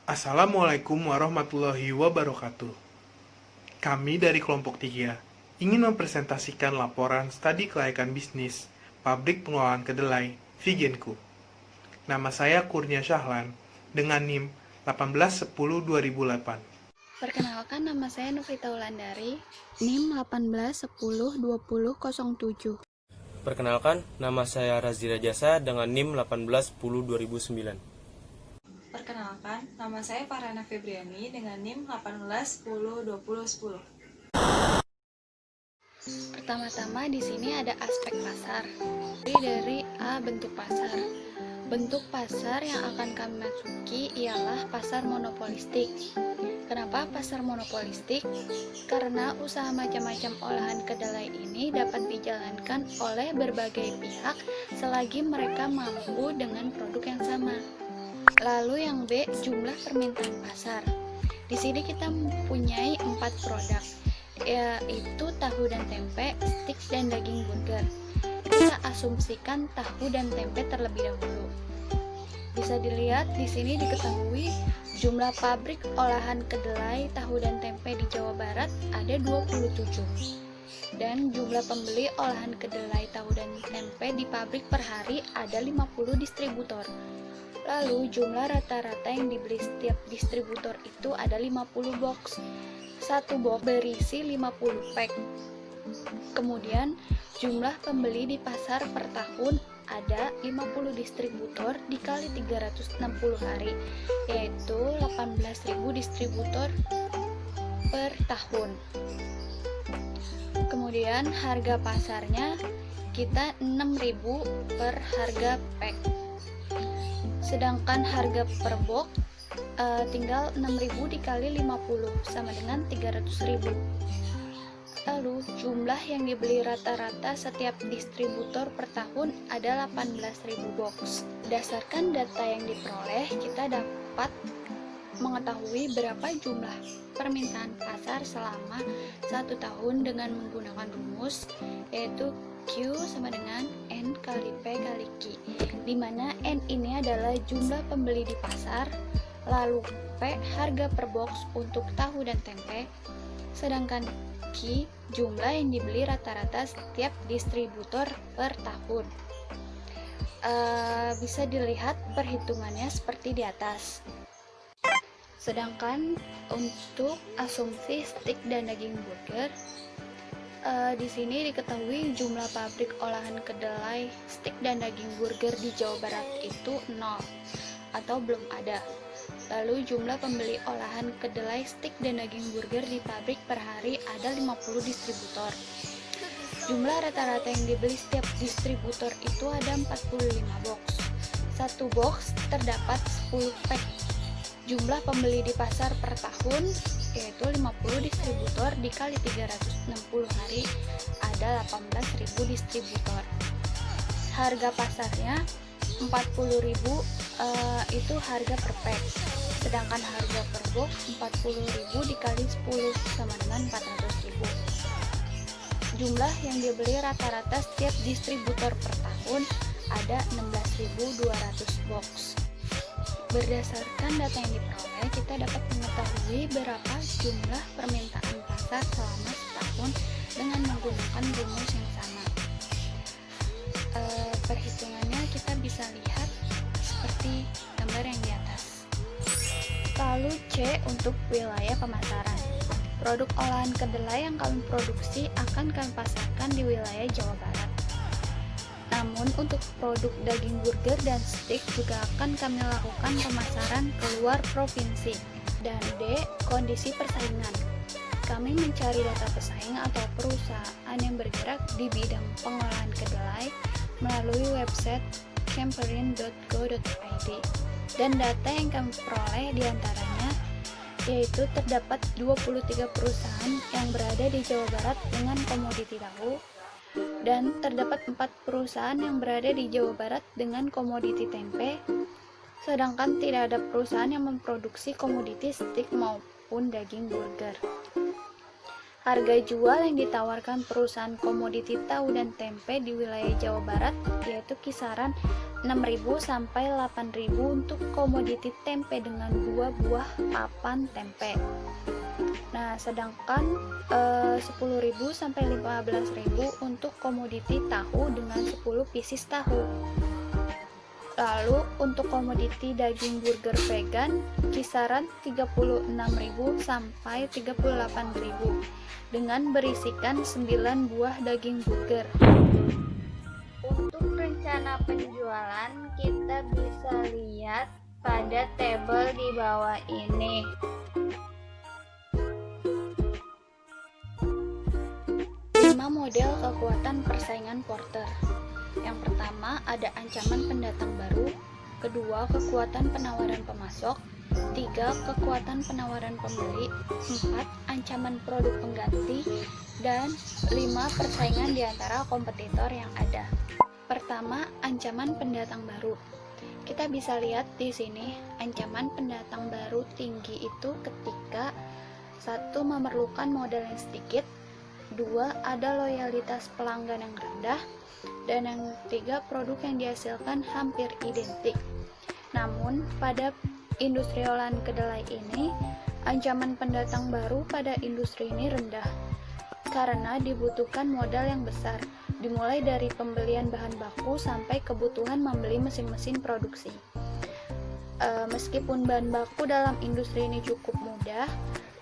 Assalamualaikum warahmatullahi wabarakatuh. Kami dari kelompok 3 ingin mempresentasikan laporan studi kelayakan bisnis pabrik pengolahan kedelai Vigenku. Nama saya Kurnia Syahlan dengan NIM 1810-2008. Perkenalkan, nama saya Nufrita Wulandari, NIM 18102007. Perkenalkan, nama saya Razira Jasa dengan NIM 1810-2009. Perkenalkan, nama saya Farhana Febriani dengan NIM 18102010. Pertama-tama di sini ada aspek pasar. Dari A, bentuk pasar. Bentuk pasar yang akan kami masuki ialah pasar monopolistik. Kenapa pasar monopolistik? Karena usaha macam-macam olahan kedelai ini dapat dijalankan oleh berbagai pihak selagi mereka mampu dengan produk yang sama. Lalu yang B, jumlah permintaan pasar. Di sini kita mempunyai 4 produk, yaitu tahu dan tempe, stik dan daging burger. Kita asumsikan tahu dan tempe terlebih dahulu. Bisa dilihat di sini diketahui jumlah pabrik olahan kedelai, tahu dan tempe di Jawa Barat ada 27. Dan jumlah pembeli olahan kedelai, tahu dan tempe di pabrik per hari ada 50 distributor. Lalu jumlah rata-rata yang dibeli setiap distributor itu ada 50 box. Satu box berisi 50 pack. Kemudian jumlah pembeli di pasar per tahun ada 50 distributor dikali 360 hari, yaitu 18.000 distributor per tahun. Kemudian harga pasarnya kita 6.000 per harga pack. Sedangkan harga per box tinggal 6.000 dikali 50 sama dengan 300.000. Lalu jumlah yang dibeli rata-rata setiap distributor per tahun ada 18.000 box. Berdasarkan data yang diperoleh, kita dapat mengetahui berapa jumlah permintaan pasar selama 1 tahun dengan menggunakan rumus, yaitu Q sama dengan N kali P kali Q, di mana N ini adalah jumlah pembeli di pasar, lalu P harga per box untuk tahu dan tempe, sedangkan Q jumlah yang dibeli rata-rata setiap distributor per tahun. Bisa dilihat perhitungannya seperti di atas. Sedangkan untuk asumsi stik dan daging burger, di sini diketahui jumlah pabrik olahan kedelai, stik dan daging burger di Jawa Barat itu 0 atau belum ada. Lalu jumlah pembeli olahan kedelai, stik dan daging burger di pabrik per hari ada 50 distributor. Jumlah rata-rata yang dibeli setiap distributor itu ada 45 box. Satu box terdapat 10 pack. Jumlah pembeli di pasar per tahun yaitu 50 distributor dikali 360 hari ada 18.000 distributor. Harga pasarnya 40.000 itu harga per pack. Sedangkan harga per box 40.000 dikali 10 sama dengan 400.000. Jumlah yang dibeli rata-rata setiap distributor per tahun ada 16.200 box. Berdasarkan data yang diperoleh, kita dapat mengetahui berapa jumlah permintaan pasar selama setahun dengan menggunakan rumus yang sama. Perhitungannya kita bisa lihat seperti gambar yang di atas. Lalu C untuk wilayah pemasaran. Produk olahan kedelai yang kami produksi akan kami pasarkan di wilayah Jawa Barat. Namun untuk produk daging burger dan stik juga akan kami lakukan pemasaran keluar provinsi. Dan D, kondisi persaingan. Kami mencari data pesaing atau perusahaan yang bergerak di bidang pengolahan kedelai melalui website camperin.go.id. Dan data yang kami peroleh diantaranya yaitu terdapat 23 perusahaan yang berada di Jawa Barat dengan komoditi tahu, dan terdapat 4 perusahaan yang berada di Jawa Barat dengan komoditi tempe, sedangkan tidak ada perusahaan yang memproduksi komoditi stik maupun daging burger. Harga jual yang ditawarkan perusahaan komoditi tahu dan tempe di wilayah Jawa Barat yaitu kisaran 6.000 sampai 8.000 untuk komoditi tempe dengan 2 buah papan tempe. Nah, sedangkan 10.000 sampai 15.000 untuk komoditi tahu dengan 10 pieces tahu. Lalu untuk komoditi daging burger vegan kisaran 36.000 sampai 38.000 dengan berisikan 9 buah daging burger. Untuk rencana penjualan kita bisa lihat pada tabel di bawah ini. Model kekuatan persaingan Porter. Yang pertama ada ancaman pendatang baru, kedua kekuatan penawaran pemasok, tiga kekuatan penawaran pembeli, empat ancaman produk pengganti, dan lima persaingan di antara kompetitor yang ada. Pertama, ancaman pendatang baru. Kita bisa lihat di sini ancaman pendatang baru tinggi itu ketika satu memerlukan modal yang sedikit, dua ada loyalitas pelanggan yang rendah, dan yang ketiga produk yang dihasilkan hampir identik. Namun pada industri olahan kedelai ini ancaman pendatang baru pada industri ini rendah karena dibutuhkan modal yang besar, dimulai dari pembelian bahan baku sampai kebutuhan membeli mesin-mesin produksi. Meskipun bahan baku dalam industri ini cukup mudah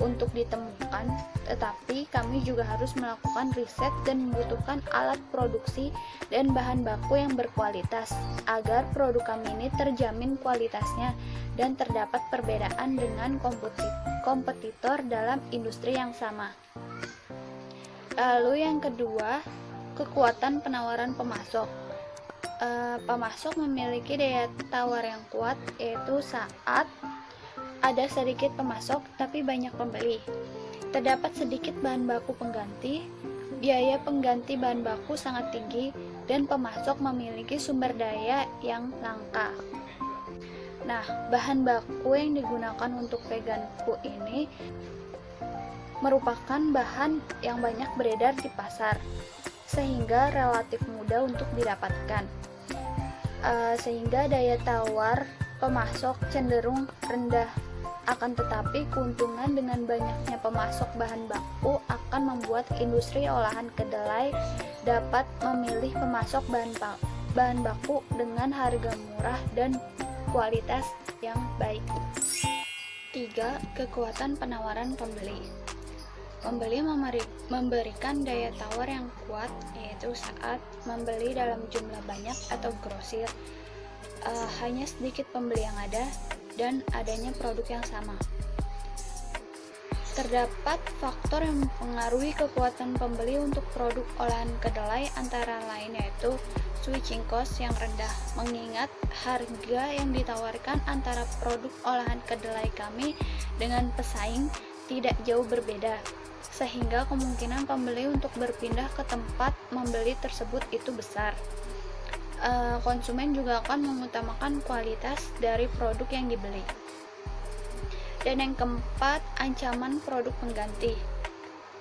untuk ditemukan, tetapi kami juga harus melakukan riset dan membutuhkan alat produksi dan bahan baku yang berkualitas agar produk kami ini terjamin kualitasnya dan terdapat perbedaan dengan kompetitor dalam industri yang sama. Lalu yang kedua, kekuatan penawaran pemasok. Pemasok memiliki daya tawar yang kuat, yaitu saat ada sedikit pemasok tapi banyak pembeli. Terdapat sedikit bahan baku pengganti, biaya pengganti bahan baku sangat tinggi, dan pemasok memiliki sumber daya yang langka. Nah, bahan baku yang digunakan untuk vegan food ini merupakan bahan yang banyak beredar di pasar, sehingga relatif mudah untuk didapatkan. Sehingga daya tawar pemasok cenderung rendah. Akan tetapi keuntungan dengan banyaknya pemasok bahan baku akan membuat industri olahan kedelai dapat memilih pemasok bahan baku dengan harga murah dan kualitas yang baik. 3. Kekuatan penawaran pembeli. Pembeli memberikan daya tawar yang kuat, yaitu saat membeli dalam jumlah banyak atau grosir, hanya sedikit pembeli yang ada dan adanya produk yang sama. Terdapat faktor yang mempengaruhi kekuatan pembeli untuk produk olahan kedelai, antara lain yaitu switching cost yang rendah, mengingat harga yang ditawarkan antara produk olahan kedelai kami dengan pesaing tidak jauh berbeda, sehingga kemungkinan pembeli untuk berpindah ke tempat membeli tersebut itu besar. Konsumen juga akan mengutamakan kualitas dari produk yang dibeli. Dan yang keempat, ancaman produk pengganti.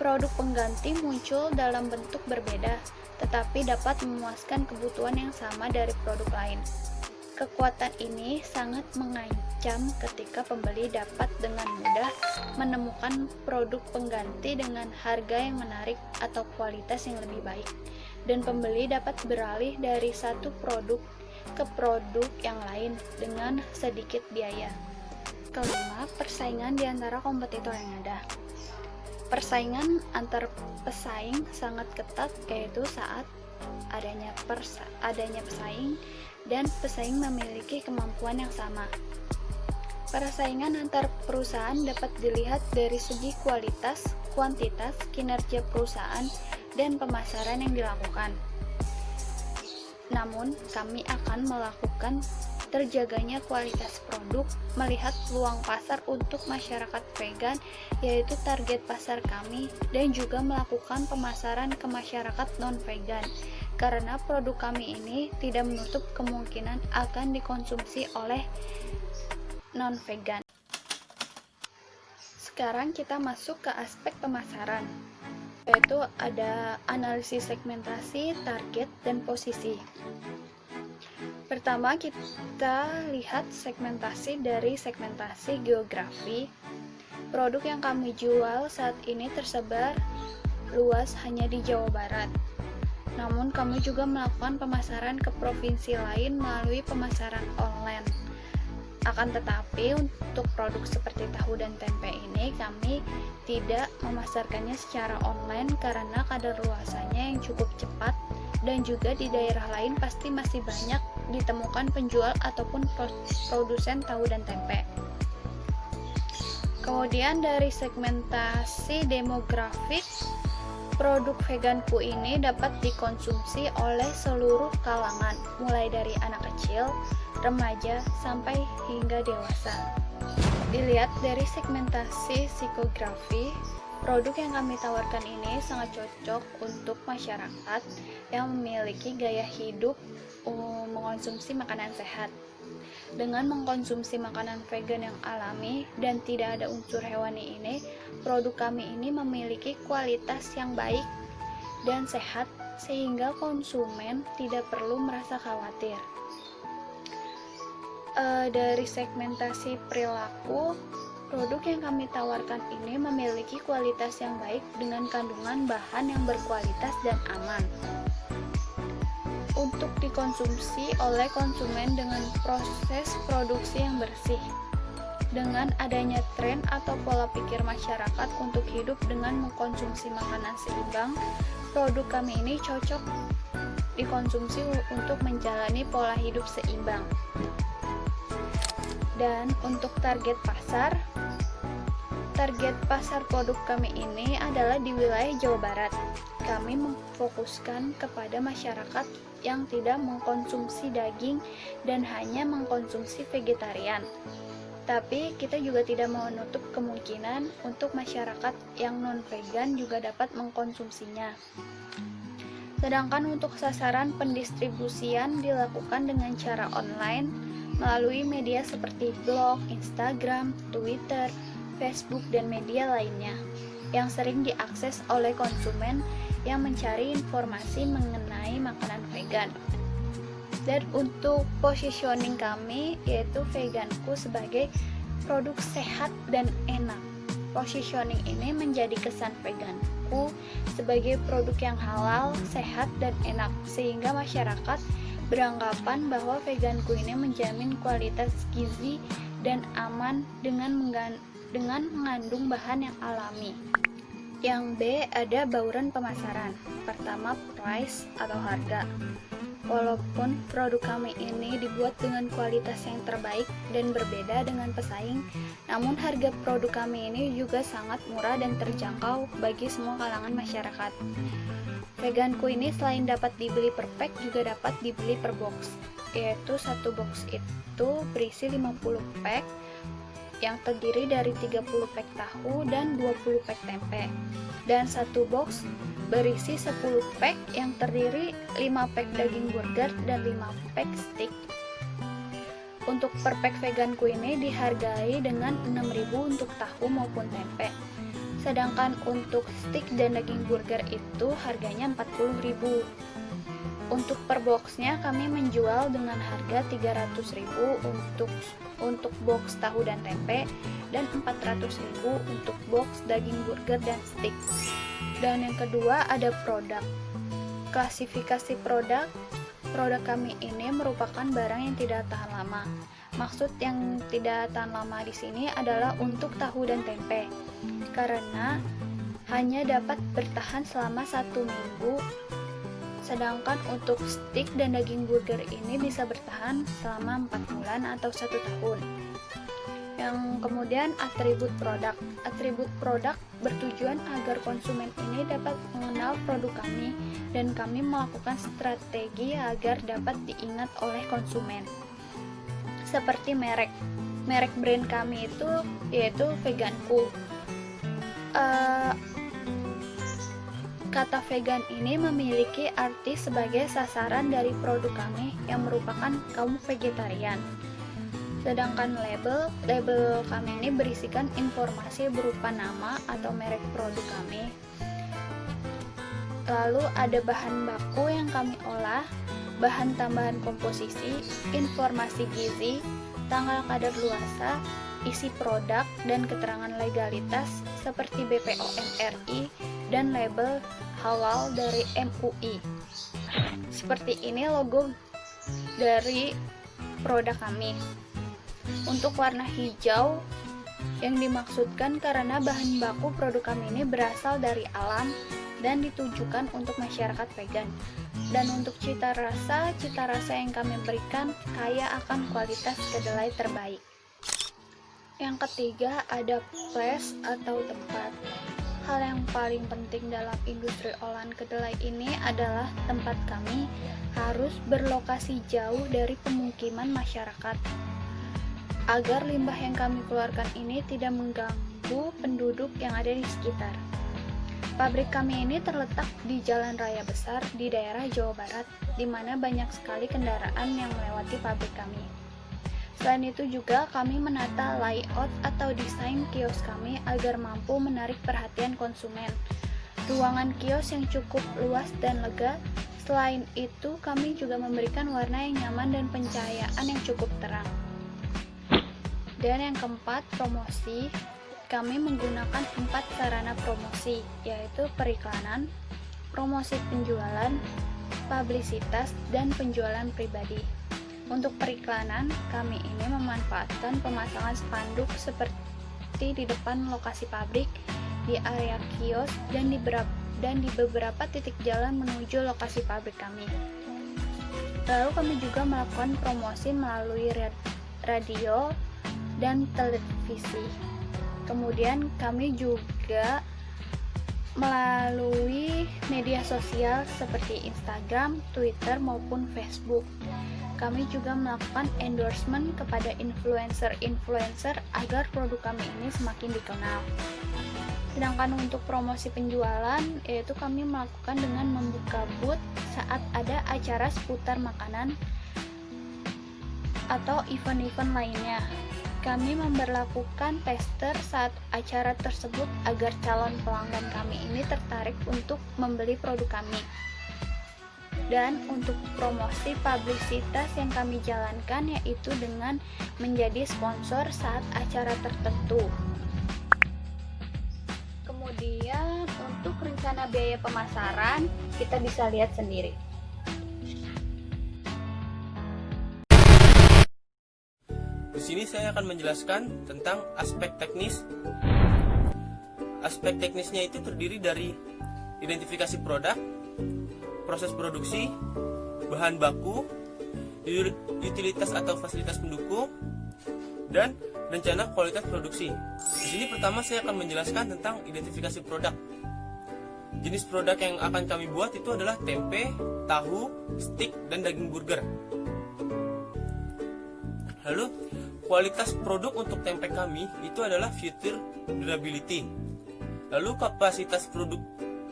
Produk pengganti muncul dalam bentuk berbeda, tetapi dapat memuaskan kebutuhan yang sama dari produk lain. Kekuatan ini sangat mengancam ketika pembeli dapat dengan mudah menemukan produk pengganti dengan harga yang menarik atau kualitas yang lebih baik, dan pembeli dapat beralih dari satu produk ke produk yang lain dengan sedikit biaya. Kelima, persaingan di antara kompetitor yang ada. Persaingan antar pesaing sangat ketat, yaitu saat adanya pesaing dan pesaing memiliki kemampuan yang sama. Persaingan antar perusahaan dapat dilihat dari segi kualitas, kuantitas, kinerja perusahaan, dan pemasaran yang dilakukan. Namun, kami akan melakukan terjaganya kualitas produk, melihat peluang pasar untuk masyarakat vegan, yaitu target pasar kami, dan juga melakukan pemasaran ke masyarakat non-vegan, karena produk kami ini tidak menutup kemungkinan akan dikonsumsi oleh non-vegan. sekarang kita masuk ke aspek pemasaran, yaitu ada analisis segmentasi, target, dan posisi. Pertama, kita lihat segmentasi dari segmentasi geografi. Produk yang kami jual saat ini tersebar luas hanya di Jawa Barat. Namun kami juga melakukan pemasaran ke provinsi lain melalui pemasaran online. Akan tetapi untuk produk seperti tahu dan tempe ini kami tidak memasarkannya secara online karena kadaluarsanya yang cukup cepat, dan juga di daerah lain pasti masih banyak ditemukan penjual ataupun produsen tahu dan tempe. Kemudian dari segmentasi demografik, produk veganku ini dapat dikonsumsi oleh seluruh kalangan, mulai dari anak kecil, remaja, sampai hingga dewasa. Dilihat dari segmentasi psikografi, produk yang kami tawarkan ini sangat cocok untuk masyarakat yang memiliki gaya hidup mengkonsumsi makanan sehat. Dengan mengkonsumsi makanan vegan yang alami dan tidak ada unsur hewani ini, produk kami ini memiliki kualitas yang baik dan sehat sehingga konsumen tidak perlu merasa khawatir. Dari segmentasi perilaku, produk yang kami tawarkan ini memiliki kualitas yang baik dengan kandungan bahan yang berkualitas dan aman untuk dikonsumsi oleh konsumen dengan proses produksi yang bersih. Dengan adanya tren atau pola pikir masyarakat untuk hidup dengan mengkonsumsi makanan seimbang, produk kami ini cocok dikonsumsi untuk menjalani pola hidup seimbang. Dan untuk target pasar produk kami ini adalah di wilayah Jawa Barat. Kami memfokuskan kepada masyarakat yang tidak mengkonsumsi daging dan hanya mengkonsumsi vegetarian. Tapi kita juga tidak menutup kemungkinan untuk masyarakat yang non-vegan juga dapat mengkonsumsinya. Sedangkan untuk sasaran pendistribusian dilakukan dengan cara online melalui media seperti blog, Instagram, Twitter, Facebook, dan media lainnya yang sering diakses oleh konsumen yang mencari informasi mengenai makanan vegan. Dan untuk positioning kami, yaitu veganku sebagai produk sehat dan enak. Positioning ini menjadi kesan veganku sebagai produk yang halal, sehat, dan enak, sehingga masyarakat beranggapan bahwa veganku ini menjamin kualitas gizi dan aman dengan mengandung bahan yang alami. Yang B, ada bauran pemasaran. Pertama, price atau harga. Walaupun produk kami ini dibuat dengan kualitas yang terbaik dan berbeda dengan pesaing, namun harga produk kami ini juga sangat murah dan terjangkau bagi semua kalangan masyarakat. Veganku ini selain dapat dibeli per pack juga dapat dibeli per box, yaitu satu box itu berisi 50 pack yang terdiri dari 30 pack tahu dan 20 pack tempe, dan satu box berisi 10 pack yang terdiri 5 pack daging burger dan 5 pack steak. Untuk per pack veganku ini dihargai dengan 6.000 untuk tahu maupun tempe. Sedangkan untuk steak dan daging burger itu harganya 40.000. Untuk per boxnya kami menjual dengan harga 300.000 untuk box tahu dan tempe, dan 400.000 untuk box daging burger dan steak. Dan yang kedua ada produk. Klasifikasi produk kami ini merupakan barang yang tidak tahan lama. Maksud yang tidak tahan lama di sini adalah untuk tahu dan tempe, karena hanya dapat bertahan selama 1 minggu. Sedangkan untuk steak dan daging burger ini bisa bertahan selama 4 bulan atau 1 tahun. Yang kemudian atribut produk. Atribut produk bertujuan agar konsumen ini dapat mengenal produk kami, dan kami melakukan strategi agar dapat diingat oleh konsumen. Seperti merek brand kami itu yaitu veganku. Kata vegan ini memiliki arti sebagai sasaran dari produk kami yang merupakan kaum vegetarian. Sedangkan label kami ini berisikan informasi berupa nama atau merek produk kami. Lalu ada bahan baku yang kami olah, bahan tambahan komposisi, informasi gizi, tanggal kadaluarsa, isi produk, dan keterangan legalitas seperti BPOM RI dan label halal dari MUI. Seperti ini logo dari produk kami. Untuk warna hijau yang dimaksudkan karena bahan baku produk kami ini berasal dari alam dan ditujukan untuk masyarakat vegan. Dan untuk cita rasa yang kami berikan kaya akan kualitas kedelai terbaik. Yang ketiga ada place atau tempat. Hal yang paling penting dalam industri olahan kedelai ini adalah tempat kami harus berlokasi jauh dari pemukiman masyarakat, agar limbah yang kami keluarkan ini tidak mengganggu penduduk yang ada di sekitar. Pabrik kami ini terletak di jalan raya besar di daerah Jawa Barat, di mana banyak sekali kendaraan yang melewati pabrik kami. Selain itu juga kami menata layout atau desain kios kami agar mampu menarik perhatian konsumen. Ruangan kios yang cukup luas dan lega. Selain itu kami juga memberikan warna yang nyaman dan pencahayaan yang cukup terang. Dan yang keempat, promosi. Kami menggunakan 4 sarana promosi, yaitu periklanan, promosi penjualan, publisitas, dan penjualan pribadi. Untuk periklanan, kami ini memanfaatkan pemasangan spanduk seperti di depan lokasi pabrik, di area kios, dan di beberapa titik jalan menuju lokasi pabrik kami. Lalu kami juga melakukan promosi melalui radio dan televisi. Kemudian kami juga melalui media sosial seperti Instagram, Twitter, maupun Facebook. Kami juga melakukan endorsement kepada influencer-influencer agar produk kami ini semakin dikenal. Sedangkan untuk promosi penjualan, yaitu kami melakukan dengan membuka booth saat ada acara seputar makanan atau event-event lainnya. Kami memberlakukan tester saat acara tersebut agar calon pelanggan kami ini tertarik untuk membeli produk kami. Dan untuk promosi publisitas yang kami jalankan yaitu dengan menjadi sponsor saat acara tertentu. Kemudian untuk rencana biaya pemasaran kita bisa lihat sendiri. Di sini saya akan menjelaskan tentang aspek teknis. Aspek teknisnya itu terdiri dari identifikasi produk, proses produksi, bahan baku, utilitas atau fasilitas pendukung, dan rencana kualitas produksi. Di sini pertama saya akan menjelaskan tentang identifikasi produk. Jenis produk yang akan kami buat itu adalah tempe, tahu, stik, dan daging burger. Lalu kualitas produk untuk tempe kami itu adalah future durability. Lalu kapasitas produk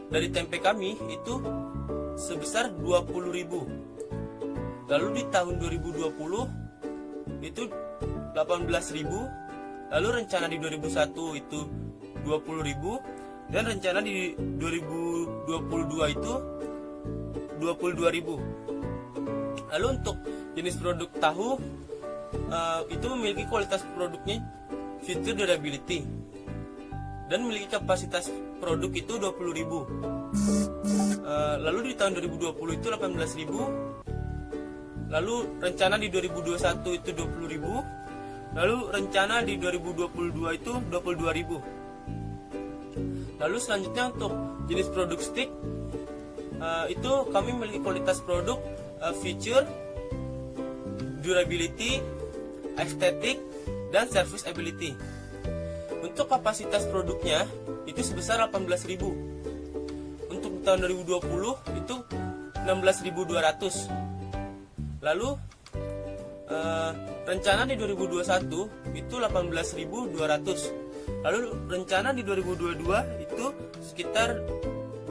dari tempe kami itu sebesar 20.000. Lalu di tahun 2020 itu 18.000. Lalu rencana di 2001 itu 20.000 dan rencana di 2022 itu 22.000. Lalu untuk jenis produk tahu itu memiliki kualitas produknya future durability dan memiliki kapasitas produk itu 20.000. Lalu di tahun 2020 itu 18.000. Lalu rencana di 2021 itu 20.000. Lalu rencana di 2022 itu 22.000. Lalu selanjutnya untuk jenis produk stick itu kami memiliki kualitas produk feature, durability, estetik, dan service ability. Untuk kapasitas produknya itu sebesar 18.000. Untuk tahun 2020 itu 16.200. Lalu rencana di 2021 itu 18.200. Lalu rencana di 2022 itu sekitar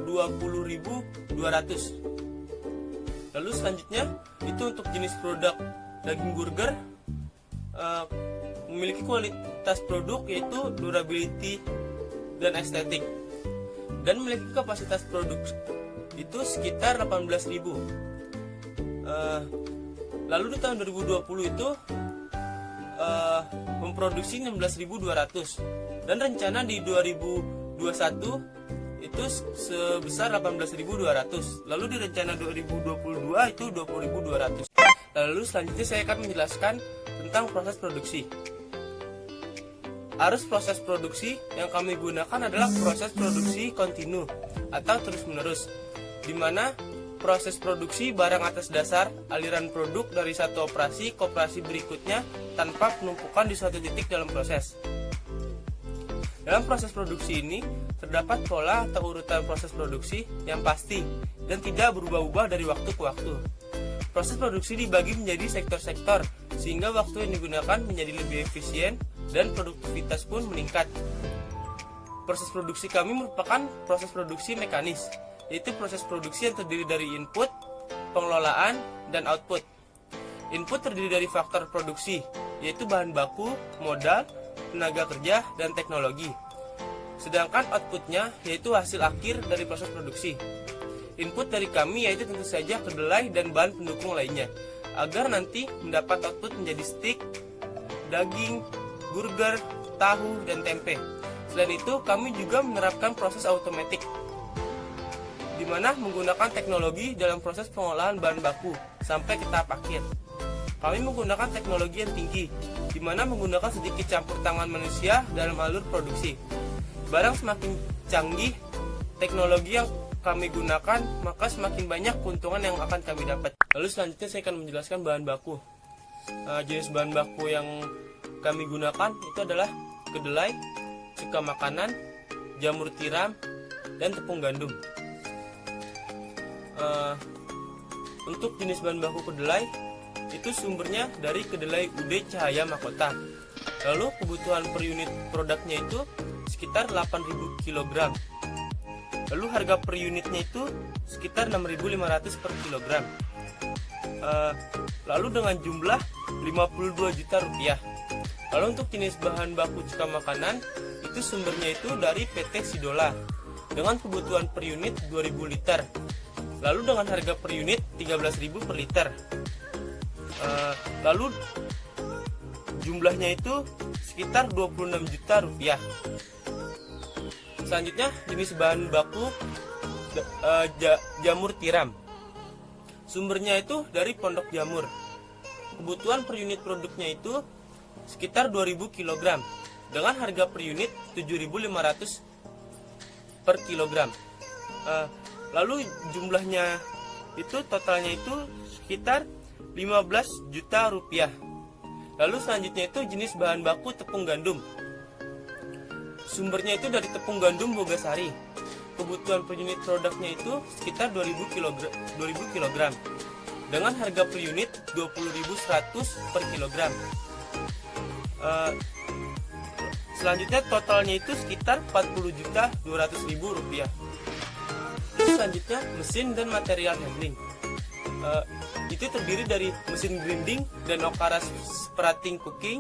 20.200. Lalu selanjutnya itu untuk jenis produk daging burger memiliki kualitas produk yaitu durability dan estetik, dan memiliki kapasitas produk itu sekitar 18.000. Lalu di tahun 2020 itu memproduksi 16.200, dan rencana di 2021 itu sebesar 18.200. Lalu di rencana 2022 itu 20.200. Lalu selanjutnya saya akan menjelaskan tentang proses produksi. Arus proses produksi yang kami gunakan adalah proses produksi kontinu atau terus-menerus, di mana proses produksi barang atas dasar aliran produk dari satu operasi ke operasi berikutnya tanpa penumpukan di suatu titik dalam proses. Dalam proses produksi ini, terdapat pola atau urutan proses produksi yang pasti dan tidak berubah-ubah dari waktu ke waktu. Proses produksi dibagi menjadi sektor-sektor, sehingga waktu yang digunakan menjadi lebih efisien dan produktivitas pun meningkat. Proses produksi kami merupakan proses produksi mekanis, yaitu proses produksi yang terdiri dari input, pengelolaan, dan output. Input terdiri dari faktor produksi, yaitu bahan baku, modal, tenaga kerja, dan teknologi. Sedangkan outputnya yaitu hasil akhir dari proses produksi. Input dari kami yaitu tentu saja kedelai dan bahan pendukung lainnya, agar nanti mendapat output menjadi steak, daging, burger, tahu, dan tempe. Selain itu, kami juga menerapkan proses automatic, di mana menggunakan teknologi dalam proses pengolahan bahan baku sampai ke tahap akhir. Kami menggunakan teknologi yang tinggi, di mana menggunakan sedikit campur tangan manusia dalam alur produksi. Barang semakin canggih teknologi yang kami gunakan, maka semakin banyak keuntungan yang akan kami dapat. Lalu selanjutnya saya akan menjelaskan bahan baku. Jenis bahan baku yang kami gunakan itu adalah kedelai, cuka makanan, jamur tiram, dan tepung gandum. Untuk jenis bahan baku kedelai, itu sumbernya dari kedelai UD Cahaya Mahkota. Lalu kebutuhan per unit produknya itu sekitar 8.000 kg. Lalu harga per unitnya itu sekitar 6.500 per kilogram. Lalu dengan jumlah 52 juta rupiah. Lalu untuk jenis bahan baku cuka makanan, itu sumbernya itu dari PT Sidola dengan kebutuhan per unit 2.000 liter. Lalu dengan harga per unit 13.000 per liter. Lalu jumlahnya itu sekitar 26 juta rupiah. Selanjutnya jenis bahan baku jamur tiram. Sumbernya itu dari Pondok Jamur. Kebutuhan per unit produknya itu sekitar 2000 kg dengan harga per unit 7.500 per kilogram. Lalu jumlahnya itu totalnya itu sekitar 15 juta rupiah. Lalu selanjutnya itu jenis bahan baku tepung gandum. Sumbernya itu dari tepung gandum Bogasari. Kebutuhan per unit produknya itu sekitar 2000 kg dengan harga per unit 20.100 per kilogram. Selanjutnya totalnya itu sekitar 40.200.000 rupiah. Selanjutnya mesin dan material handling. Itu terdiri dari mesin grinding dan Okara spratting cooking,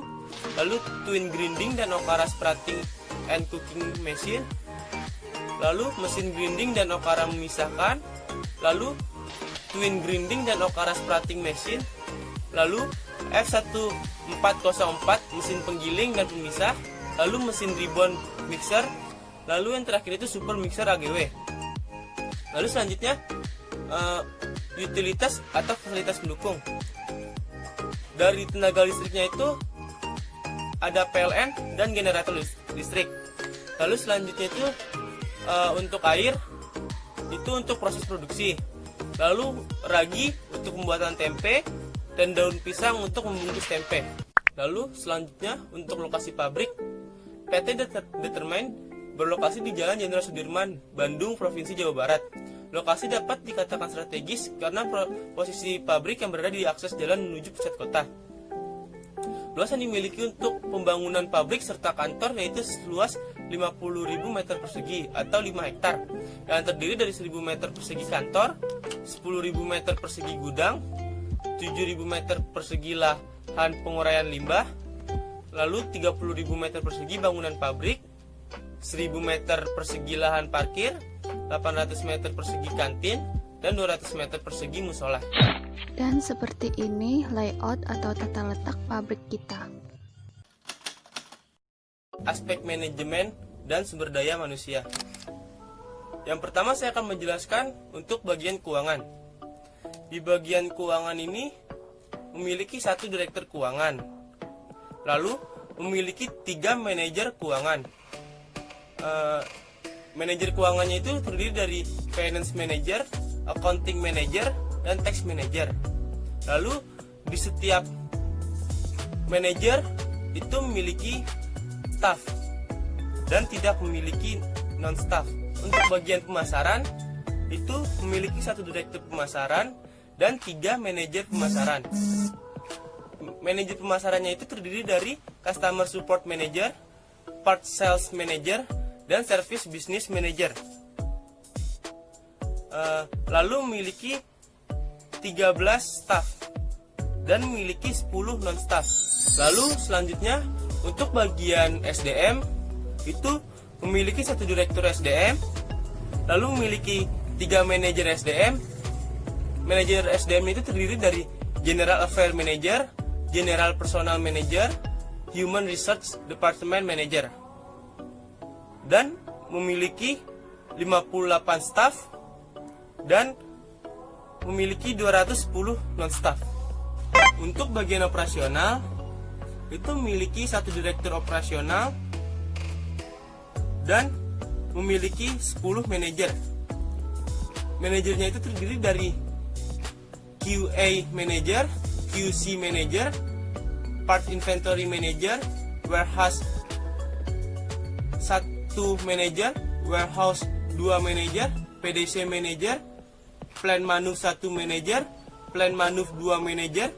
lalu twin grinding dan Okara spratting and cooking machine, lalu mesin grinding dan Okara memisahkan, lalu twin grinding dan Okara spratting machine, lalu F1404 mesin penggiling dan pemisah, lalu mesin ribbon mixer, lalu yang terakhir itu super mixer AGW. Lalu selanjutnya utilitas atau fasilitas pendukung. Dari tenaga listriknya itu ada PLN dan generator listrik. Lalu selanjutnya itu untuk air itu untuk proses produksi. Lalu ragi untuk pembuatan tempe dan daun pisang untuk membungkus tempe. Lalu selanjutnya untuk lokasi pabrik, PT Determine berlokasi di Jalan Jenderal Sudirman, Bandung, Provinsi Jawa Barat. Lokasi dapat dikatakan strategis karena posisi pabrik yang berada di akses jalan menuju pusat kota. Luas yang dimiliki untuk pembangunan pabrik serta kantor yaitu seluas 50.000 meter persegi atau 5 hektar, yang terdiri dari 1.000 meter persegi kantor, 10.000 meter persegi gudang, 7.000 meter persegi lahan penguraian limbah, lalu 30.000 meter persegi bangunan pabrik, 1.000 meter persegi lahan parkir, 800 meter persegi kantin, dan 200 meter persegi musola. Dan seperti ini layout atau tata letak pabrik kita. Aspek manajemen dan sumber daya manusia. Yang pertama saya akan menjelaskan untuk bagian keuangan. Di bagian keuangan ini memiliki 1 direktur keuangan, lalu memiliki 3 manajer keuangan. Manajer keuangannya itu terdiri dari finance manager, accounting manager, dan tax manager. Lalu di setiap manajer itu memiliki staff dan tidak memiliki non-staff. Untuk bagian pemasaran itu memiliki 1 direktur pemasaran dan 3 manajer pemasaran. Manajer pemasarannya itu terdiri dari customer support manager, part sales manager, dan service business manager. Lalu memiliki 13 staff dan memiliki 10 non-staff. Lalu selanjutnya untuk bagian SDM itu memiliki 1 direktur SDM, lalu memiliki 3 manajer SDM. Manajer SDM itu terdiri dari General Affairs Manager, General Personal Manager, Human Research Department Manager, dan memiliki 58 staff dan memiliki 210 non-staff. Untuk bagian operasional itu memiliki 1 direktur operasional dan memiliki 10 manajer. Manajernya itu terdiri dari QA manager, QC manager, part inventory manager, warehouse 1 manager, warehouse 2 manager, PDC manager, plan manuf 1 manager, plan manuf 2 manager,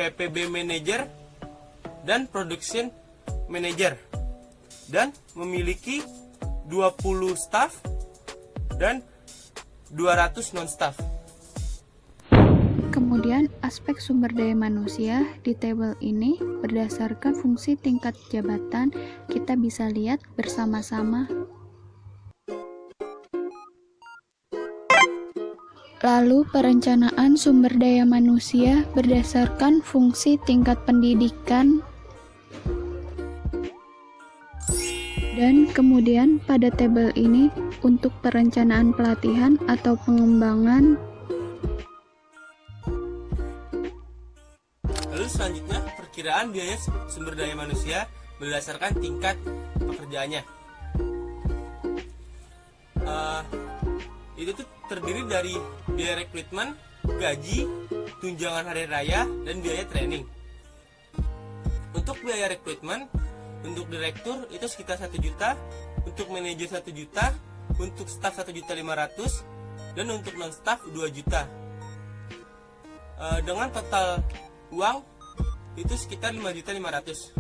PPB manager, dan production manager, dan memiliki 20 staff dan 200 non-staff. Kemudian aspek sumber daya manusia di tabel ini berdasarkan fungsi tingkat jabatan kita bisa lihat bersama-sama. Lalu perencanaan sumber daya manusia berdasarkan fungsi tingkat pendidikan. Dan kemudian pada tabel ini untuk perencanaan pelatihan atau pengembangan. Lalu selanjutnya perkiraan biaya sumber daya manusia berdasarkan tingkat pekerjaannya. Itu tuh terdiri dari biaya rekrutmen, gaji, tunjangan hari raya, dan biaya training. Untuk biaya rekrutmen, untuk direktur itu sekitar 1 juta, untuk manajer 1 juta, untuk staf 1.500.000, dan untuk non-staff 2 juta. Dengan total uang itu sekitar 5.500.000.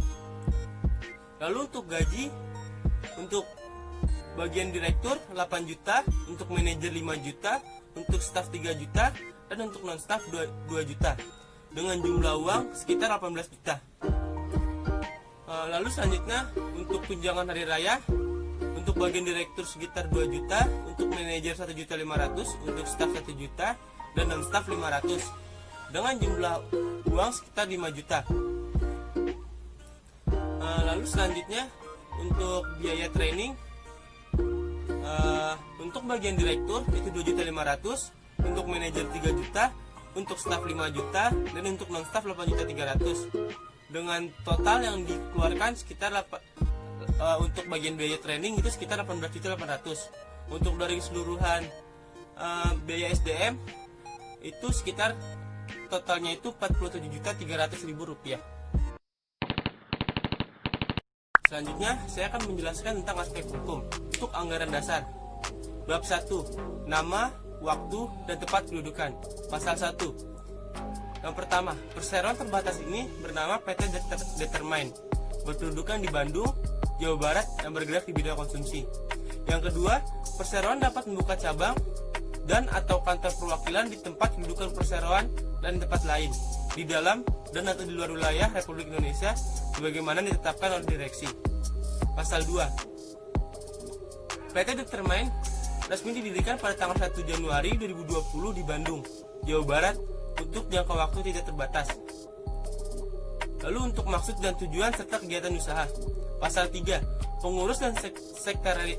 Lalu untuk gaji, untuk bagian direktur 8 juta, untuk manajer 5 juta, untuk staf 3 juta, dan untuk non-staff 2 juta. Dengan jumlah uang sekitar 18 juta. Lalu selanjutnya untuk tunjangan hari raya, untuk bagian direktur sekitar 2 juta, untuk manajer 1.500.000, untuk staf 1 juta, dan non-staff 500. Dengan jumlah uang sekitar 5 juta. Lalu selanjutnya untuk biaya training, untuk bagian direktur itu 2.500.000, untuk manajer 3 juta, untuk staf 5 juta, dan untuk non-staff 8.300.000. Dengan total yang dikeluarkan sekitar untuk bagian biaya training itu sekitar 18.800.000. Untuk dari keseluruhan biaya SDM itu sekitar totalnya itu 47.300.000 rupiah. Selanjutnya saya akan menjelaskan tentang aspek hukum. Untuk anggaran dasar, bab 1, nama, waktu, dan tempat kedudukan. Pasal 1. Yang pertama, perseroan terbatas ini bernama PT Determine, berkedudukan di Bandung, Jawa Barat, yang bergerak di bidang konsumsi. Yang kedua, perseroan dapat membuka cabang dan atau kantor perwakilan di tempat kedudukan perseroan dan tempat lain, di dalam dan atau di luar wilayah Republik Indonesia sebagaimana ditetapkan oleh direksi. Pasal 2. PT Determine resmi didirikan pada tanggal 1 Januari 2020 di Bandung, Jawa Barat untuk jangka waktu tidak terbatas. Lalu untuk maksud dan tujuan serta kegiatan usaha. Pasal 3. Pengurus dan sekretariat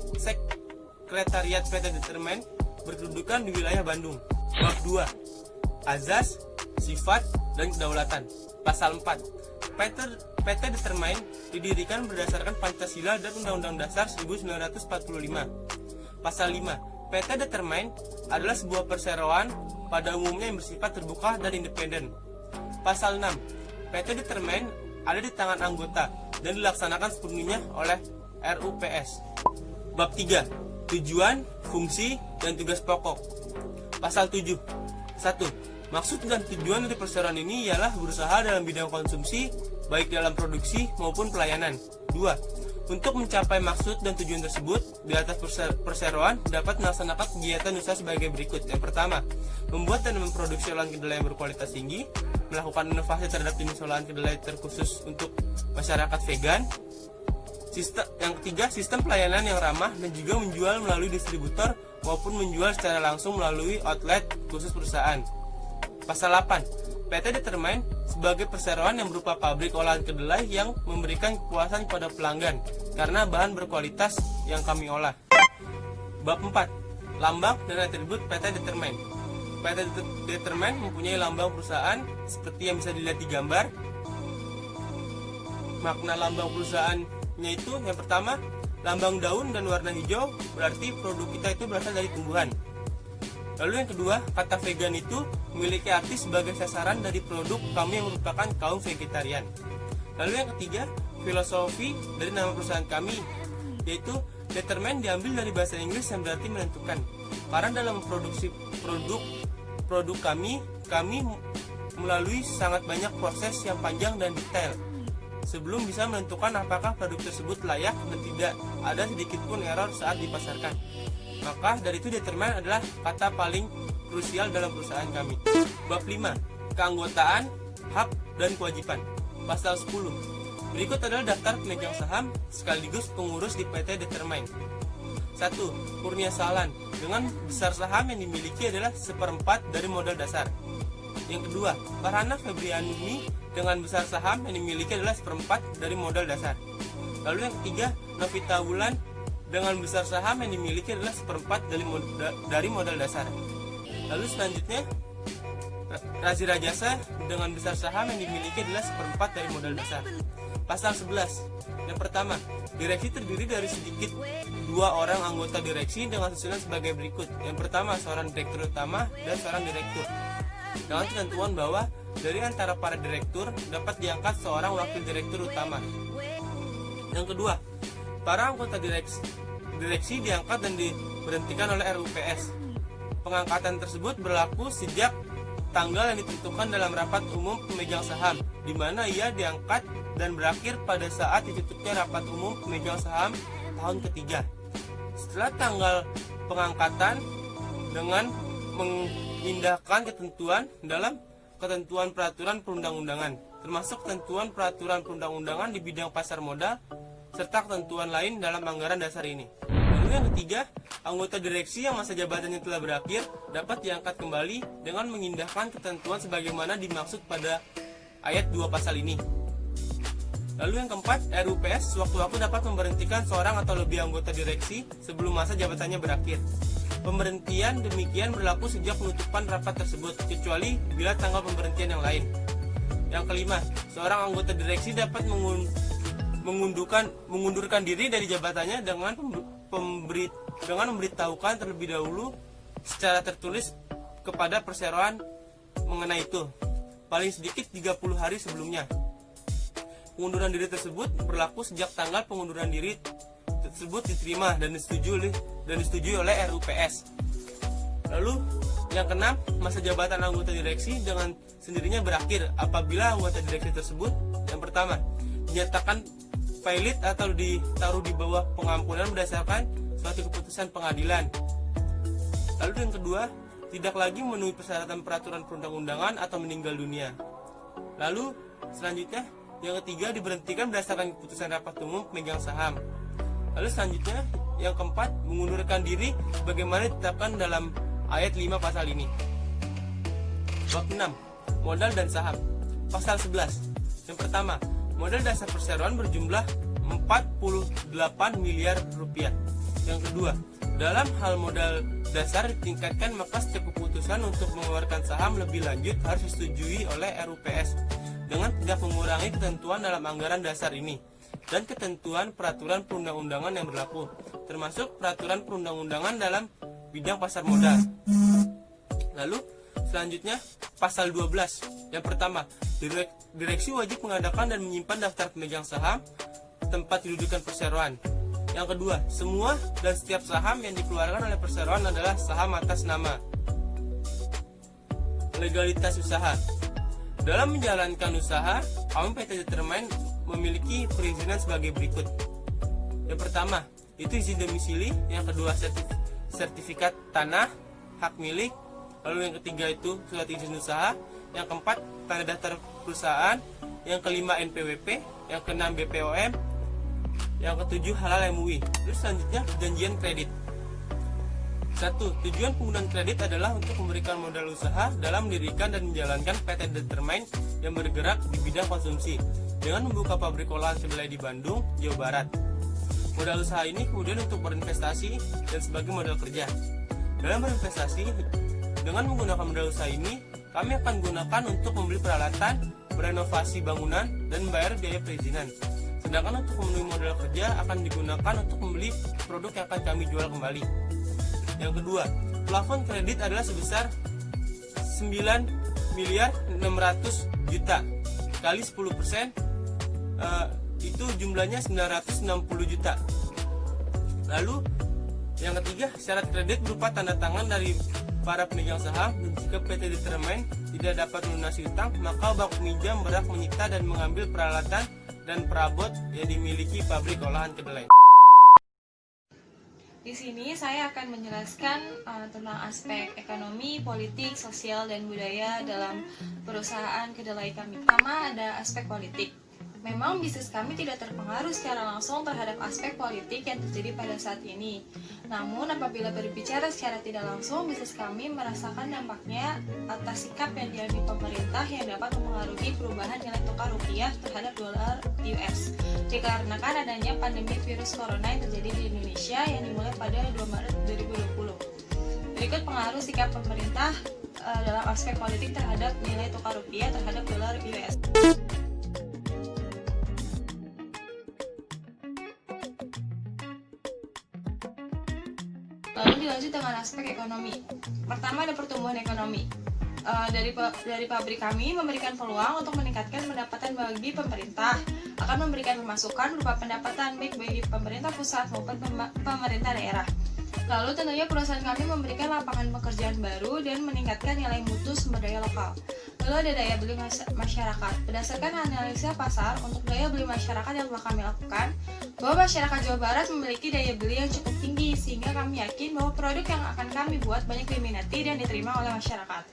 PT Determine berkedudukan di wilayah Bandung. Bab 2. Azas, sifat, dan kedaulatan. Pasal 4. PT Determine didirikan berdasarkan Pancasila dan Undang-Undang Dasar 1945. Pasal 5. PT Determine adalah sebuah perseroan pada umumnya yang bersifat terbuka dan independen. Pasal 6. PT Determine ada di tangan anggota dan dilaksanakan sepenuhnya oleh RUPS. Bab 3. Tujuan, fungsi, dan tugas pokok. Pasal 7. 1. Maksud dan tujuan dari perseroan ini ialah berusaha dalam bidang konsumsi, baik dalam produksi maupun pelayanan. 2. Untuk mencapai maksud dan tujuan tersebut, di atas perseroan dapat melaksanakan kegiatan usaha sebagai berikut. Yang pertama, membuat dan memproduksi olahan kedelai yang berkualitas tinggi, melakukan inovasi terhadap jenis olahan kedelai terkhusus untuk masyarakat vegan. Yang ketiga, sistem pelayanan yang ramah dan juga menjual melalui distributor maupun menjual secara langsung melalui outlet khusus perusahaan. Pasal 8. PT Determine sebagai perseroan yang berupa pabrik olahan kedelai yang memberikan kepuasan kepada pelanggan karena bahan berkualitas yang kami olah. Bab 4. Lambang dan atribut PT Determine. PT Determine mempunyai lambang perusahaan seperti yang bisa dilihat di gambar. Makna lambang perusahaannya itu yang pertama, lambang daun dan warna hijau berarti produk kita itu berasal dari tumbuhan. Lalu yang kedua, kata vegan itu memiliki arti sebagai sasaran dari produk kami yang merupakan kaum vegetarian. Lalu yang ketiga, filosofi dari nama perusahaan kami, yaitu determine diambil dari bahasa Inggris yang berarti menentukan. Karena dalam produksi produk kami melalui sangat banyak proses yang panjang dan detail sebelum bisa menentukan apakah produk tersebut layak dan tidak ada sedikitpun error saat dipasarkan. Maka dari itu determine adalah kata paling krusial dalam perusahaan kami. Bab 5. Keanggotaan, hak, dan kewajiban. Pasal 10. Berikut adalah daftar pemegang saham sekaligus pengurus di PT Determine. 1. Kurnia Salan dengan besar saham yang dimiliki adalah 1/4 dari modal dasar. Yang kedua, Farhana Febriani dengan besar saham yang dimiliki adalah 1/4 dari modal dasar. Lalu yang ketiga, Novita Wulan dengan besar saham yang dimiliki adalah 1/4 dari modal dasar. Lalu selanjutnya, Razi Rajasa dengan besar saham yang dimiliki adalah 1/4 dari modal dasar. Pasal 11. Yang pertama, direksi terdiri dari sedikit 2 orang anggota direksi dengan susunan sebagai berikut. Yang pertama, seorang direktur utama dan seorang direktur. Dengan ketentuan bahwa dari antara para direktur dapat diangkat seorang wakil direktur utama. Yang kedua, para anggota direksi diangkat dan diberhentikan oleh RUPS. Pengangkatan tersebut berlaku sejak tanggal yang ditentukan dalam rapat umum pemegang saham, di mana ia diangkat dan berakhir pada saat ditutupnya rapat umum pemegang saham tahun ketiga. Setelah tanggal pengangkatan, dengan mengindahkan ketentuan dalam ketentuan peraturan perundang-undangan, termasuk ketentuan peraturan perundang-undangan di bidang pasar modal serta ketentuan lain dalam anggaran dasar ini. Lalu yang ketiga, anggota direksi yang masa jabatannya telah berakhir dapat diangkat kembali dengan mengindahkan ketentuan sebagaimana dimaksud pada ayat 2 pasal ini. Lalu yang keempat, RUPS sewaktu-waktu dapat memberhentikan seorang atau lebih anggota direksi sebelum masa jabatannya berakhir. Pemberhentian demikian berlaku sejak penutupan rapat tersebut, kecuali bila tanggal pemberhentian yang lain. Yang kelima, seorang anggota direksi dapat mengundurkan diri dari jabatannya dengan memberitahukan terlebih dahulu secara tertulis kepada perseroan mengenai itu, paling sedikit 30 hari sebelumnya. Pengunduran diri tersebut berlaku sejak tanggal pengunduran diri tersebut diterima dan disetujui oleh RUPS. Lalu yang keenam, masa jabatan anggota direksi dengan sendirinya berakhir apabila anggota direksi tersebut yang pertama dinyatakan valid atau ditaruh di bawah pengampunan berdasarkan suatu keputusan pengadilan. Lalu yang kedua, tidak lagi memenuhi persyaratan peraturan perundang-undangan atau meninggal dunia. Lalu selanjutnya, Yang ketiga, diberhentikan berdasarkan keputusan rapat umum pemegang saham. Lalu selanjutnya, yang keempat, mengundurkan diri bagaimana ditetapkan dalam ayat 5 pasal ini. Bab 6, modal dan saham. Pasal 11. Yang pertama, modal dasar perseroan berjumlah 48 miliar rupiah. Yang kedua, dalam hal modal dasar ditingkatkan, maka setiap keputusan untuk mengeluarkan saham lebih lanjut harus disetujui oleh RUPS dengan tidak mengurangi ketentuan dalam anggaran dasar ini dan ketentuan peraturan perundang-undangan yang berlaku, termasuk peraturan perundang-undangan dalam bidang pasar modal. Lalu selanjutnya pasal 12. Yang pertama, direksi wajib mengadakan dan menyimpan daftar pemegang saham tempat kedudukan perseroan. Yang kedua, semua dan setiap saham yang dikeluarkan oleh perseroan adalah saham atas nama. Legalitas usaha. Dalam menjalankan usaha, kami PT Determine memiliki perizinan sebagai berikut. Yang pertama, itu izin domisili. Yang kedua, sertifikat tanah, hak milik. Lalu yang ketiga itu surat izin usaha. Yang keempat, tanda daftar perusahaan. Yang kelima, NPWP. Yang keenam, BPOM. Yang ketujuh, halal MUI. Terus selanjutnya, perjanjian kredit. 1. Tujuan penggunaan kredit adalah untuk memberikan modal usaha dalam mendirikan dan menjalankan PT Determine yang bergerak di bidang konsumsi dengan membuka pabrik olahan kedelai di Bandung, Jawa Barat. Modal usaha ini kemudian untuk berinvestasi dan sebagai modal kerja. Dalam berinvestasi, dengan menggunakan modal usaha ini, kami akan gunakan untuk membeli peralatan, berenovasi bangunan, dan membayar biaya perizinan. Sedangkan untuk memenuhi modal kerja akan digunakan untuk membeli produk yang akan kami jual kembali. Yang kedua, plafon kredit adalah sebesar 9.600.000.000 kali 10%, itu jumlahnya 960 juta. Lalu yang ketiga, syarat kredit berupa tanda tangan dari para pemegang saham, dan jika PT Determine tidak dapat melunasi utang, maka bank peminjam berhak menyita dan mengambil peralatan dan perabot yang dimiliki pabrik olahan kedelai. Di sini saya akan menjelaskan tentang aspek ekonomi, politik, sosial, dan budaya dalam perusahaan kedelai kami. Pertama ada aspek politik. Memang bisnis kami tidak terpengaruh secara langsung terhadap aspek politik yang terjadi pada saat ini. Namun apabila berbicara secara tidak langsung, bisnis kami merasakan dampaknya atas sikap yang diambil pemerintah yang dapat mempengaruhi perubahan nilai tukar rupiah terhadap dolar US. Dikarenakan adanya pandemi virus corona yang terjadi di Indonesia yang dimulai pada 2 Maret 2020. Berikut pengaruh sikap pemerintah dalam aspek politik terhadap nilai tukar rupiah terhadap dolar US. Lalu dilanjut dengan aspek ekonomi. Pertama ada pertumbuhan ekonomi. Dari pabrik kami memberikan peluang untuk meningkatkan pendapatan bagi pemerintah, akan memberikan pemasukan berupa pendapatan baik bagi pemerintah pusat maupun pemerintah daerah. Lalu tentunya perusahaan kami memberikan lapangan pekerjaan baru dan meningkatkan nilai mutu sumber daya lokal. Lalu ada daya beli masyarakat. Berdasarkan analisa pasar untuk daya beli masyarakat yang telah kami lakukan, bahwa masyarakat Jawa Barat memiliki daya beli yang cukup tinggi, sehingga kami yakin bahwa produk yang akan kami buat banyak diminati dan diterima oleh masyarakat.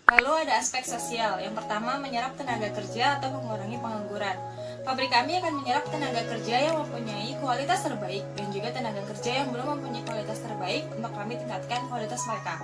Lalu ada aspek sosial. Yang pertama, menyerap tenaga kerja atau mengurangi pengangguran. Pabrik kami akan menyerap tenaga kerja yang mempunyai kualitas terbaik dan juga tenaga kerja yang belum mempunyai kualitas terbaik untuk kami tingkatkan kualitas mereka.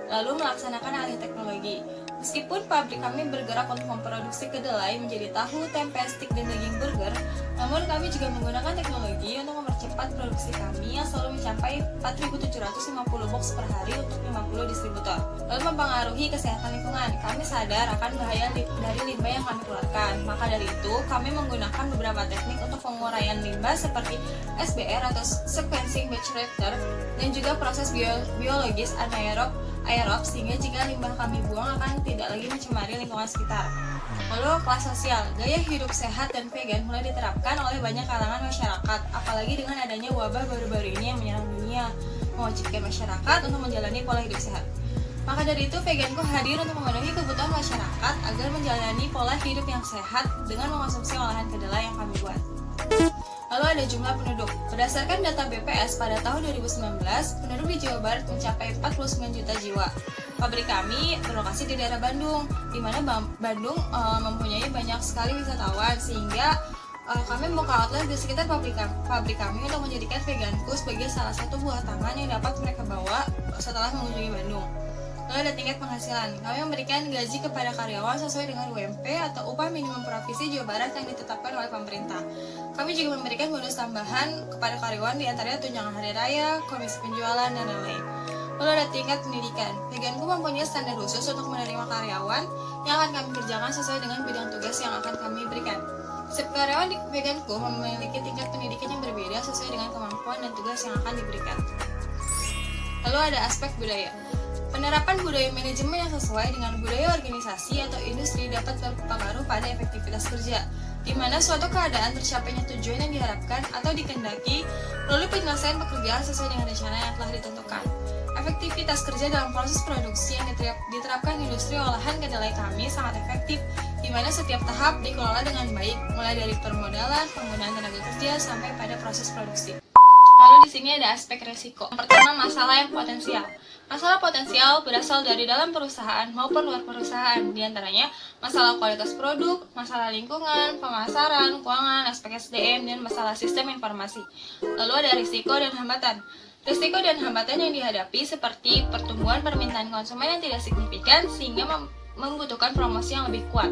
Lalu melaksanakan alih teknologi. Meskipun pabrik kami bergerak untuk memproduksi kedelai menjadi tahu, tempe, stik, dan daging burger, namun kami juga menggunakan teknologi untuk mempercepat produksi kami yang selalu mencapai 4.750 box per hari untuk 50 distributor. Lalu mempengaruhi kesehatan lingkungan. Kami sadar akan bahaya dari limbah yang kami keluarkan. Maka dari itu, kami menggunakan beberapa teknik untuk penguraian limbah seperti SBR atau Sequencing Batch Reactor, dan juga proses biologis anaerob sehingga jika limbah kami buang akan tidak lagi mencemari lingkungan sekitar. Lalu kelas sosial, gaya hidup sehat dan vegan mulai diterapkan oleh banyak kalangan masyarakat, apalagi dengan adanya wabah baru-baru ini yang menyerang dunia, mewajibkan masyarakat untuk menjalani pola hidup sehat. Maka dari itu, Veganku hadir untuk memenuhi kebutuhan masyarakat agar menjalani pola hidup yang sehat dengan mengonsumsi olahan kedelai yang kami buat. Lalu ada jumlah penduduk. Berdasarkan data BPS pada tahun 2019, penduduk di Jawa Barat mencapai 49 juta jiwa. Pabrik kami berlokasi di daerah Bandung, di mana Bandung mempunyai banyak sekali wisatawan, sehingga kami membuka outlet di sekitar pabrik kami untuk menjadikan Veganku sebagai salah satu buah tangan yang dapat mereka bawa setelah mengunjungi Bandung. Lalu ada tingkat penghasilan. Kami memberikan gaji kepada karyawan sesuai dengan UMP atau upah minimum provinsi Jawa Barat yang ditetapkan oleh pemerintah. Kami juga memberikan bonus tambahan kepada karyawan, diantaranya tunjangan hari raya, komisi penjualan, dan lain-lain. Lalu ada tingkat pendidikan. Veganku mempunyai standar khusus untuk menerima karyawan yang akan kami kerjakan sesuai dengan bidang tugas yang akan kami berikan. Setiap karyawan di Veganku memiliki tingkat pendidikan yang berbeda sesuai dengan kemampuan dan tugas yang akan diberikan. Lalu ada aspek budaya. Penerapan budaya manajemen yang sesuai dengan budaya organisasi atau industri dapat berpengaruh pada efektivitas kerja, di mana suatu keadaan tercapainya tujuan yang diharapkan atau dikehendaki melalui penyelesaian pekerjaan sesuai dengan rencana yang telah ditentukan. Efektivitas kerja dalam proses produksi yang diterapkan industri olahan kedelai kami sangat efektif, di mana setiap tahap dikelola dengan baik, mulai dari permodalan, penggunaan tenaga kerja, sampai pada proses produksi. Lalu di sini ada aspek resiko. Yang pertama, masalah yang potensial. Masalah potensial berasal dari dalam perusahaan maupun luar perusahaan, diantaranya masalah kualitas produk, masalah lingkungan, pemasaran, keuangan, aspek SDM, dan masalah sistem informasi. Lalu ada risiko dan hambatan. Risiko dan hambatan yang dihadapi seperti pertumbuhan permintaan konsumen yang tidak signifikan sehingga membutuhkan promosi yang lebih kuat.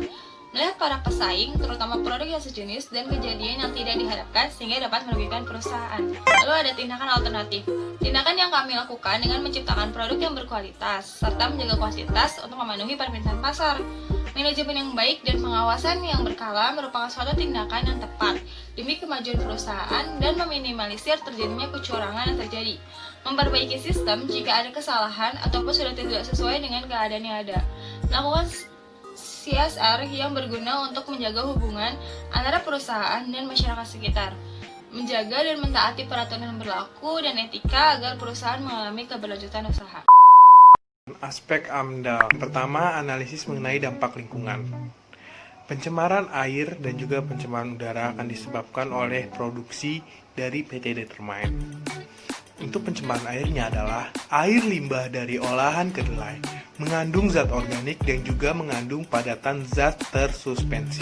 Melihat para pesaing, terutama produk yang sejenis dan kejadian yang tidak diharapkan sehingga dapat merugikan perusahaan. Lalu ada tindakan alternatif. Tindakan yang kami lakukan dengan menciptakan produk yang berkualitas, serta menjaga kuantitas untuk memenuhi permintaan pasar. Manajemen yang baik dan pengawasan yang berkala merupakan suatu tindakan yang tepat demi kemajuan perusahaan dan meminimalisir terjadinya kecurangan yang terjadi. Memperbaiki sistem jika ada kesalahan ataupun sudah tidak sesuai dengan keadaan yang ada. Melakukan CSR yang berguna untuk menjaga hubungan antara perusahaan dan masyarakat sekitar, menjaga dan mentaati peraturan yang berlaku dan etika agar perusahaan mengalami keberlanjutan usaha. Aspek AMDAL. Pertama, analisis mengenai dampak lingkungan. Pencemaran air dan juga pencemaran udara akan disebabkan oleh produksi dari PT Determine. Untuk pencemaran airnya adalah air limbah dari olahan kedelai, mengandung zat organik dan juga mengandung padatan zat tersuspensi.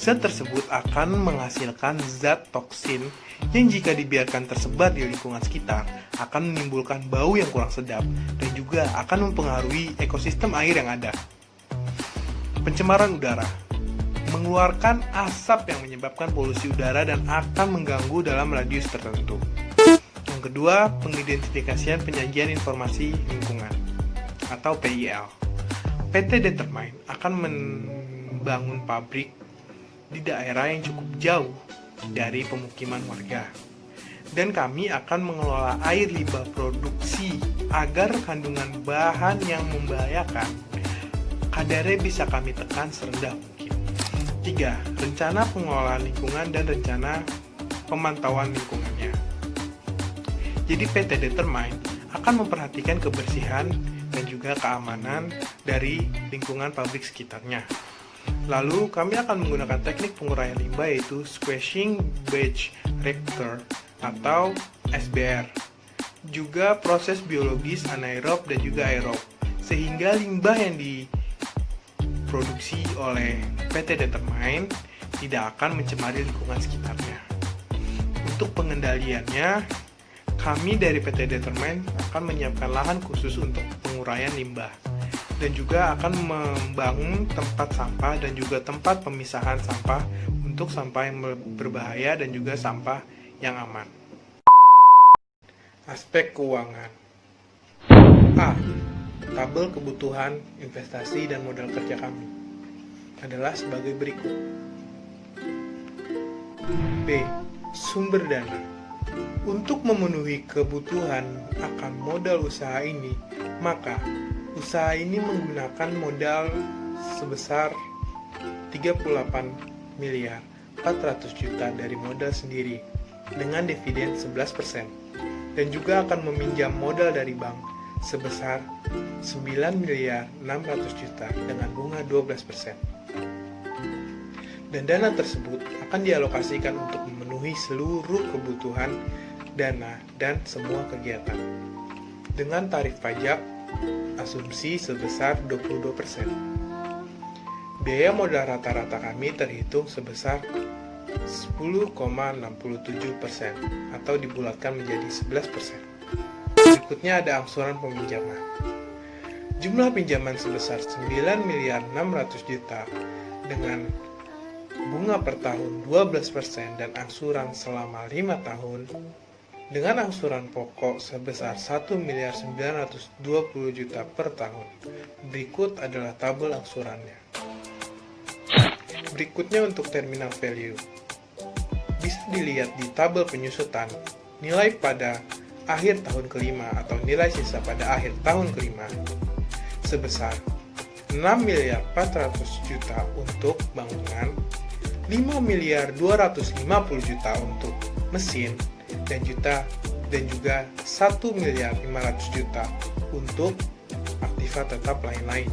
Zat tersebut akan menghasilkan zat toksin yang jika dibiarkan tersebar di lingkungan sekitar akan menimbulkan bau yang kurang sedap dan juga akan mempengaruhi ekosistem air yang ada. Pencemaran udara mengeluarkan asap yang menyebabkan polusi udara dan akan mengganggu dalam radius tertentu. Yang kedua, pengidentifikasian penyajian informasi lingkungan atau PIL. PT Determine akan membangun pabrik di daerah yang cukup jauh dari pemukiman warga. Dan kami akan mengelola air limbah produksi agar kandungan bahan yang membahayakan kadarnya bisa kami tekan serendah mungkin. 3. Rencana pengelolaan lingkungan dan rencana pemantauan lingkungannya. Jadi PT Determine akan memperhatikan kebersihan dan juga keamanan dari lingkungan pabrik sekitarnya. Lalu kami akan menggunakan teknik penguraian limbah yaitu Squashing Batch Reactor atau SBR. Juga proses biologis anaerob dan juga aerob. Sehingga limbah yang diproduksi oleh PT Determine tidak akan mencemari lingkungan sekitarnya. Untuk pengendaliannya, kami dari PT Determine akan menyiapkan lahan khusus untuk penguraian limbah dan juga akan membangun tempat sampah dan juga tempat pemisahan sampah untuk sampah yang berbahaya dan juga sampah yang aman. Aspek keuangan. A. Tabel kebutuhan investasi dan modal kerja kami adalah sebagai berikut. B. Sumber dana. Untuk memenuhi kebutuhan akan modal usaha ini, maka usaha ini menggunakan modal sebesar 38.400.000.000 dari modal sendiri dengan dividen 11% dan juga akan meminjam modal dari bank sebesar 9.600.000.000 dengan bunga 12%. dan dana tersebut akan dialokasikan untuk memenuhi seluruh kebutuhan dana dan semua kegiatan. Dengan tarif pajak asumsi sebesar 22%. Biaya modal rata-rata kami terhitung sebesar 10,67% atau dibulatkan menjadi 11%. Berikutnya ada angsuran peminjaman. Jumlah pinjaman sebesar 9.600 juta dengan bunga per tahun 12% dan angsuran selama 5 tahun dengan angsuran pokok sebesar 1.920 juta per tahun. Berikut adalah tabel angsurannya. Berikutnya untuk terminal value. Bisa dilihat di tabel penyusutan, nilai pada akhir tahun kelima atau nilai sisa pada akhir tahun kelima sebesar 6.400 juta untuk bangunan, 5.250 juta untuk mesin, dan juga 1.500 juta untuk aktiva tetap lain-lain.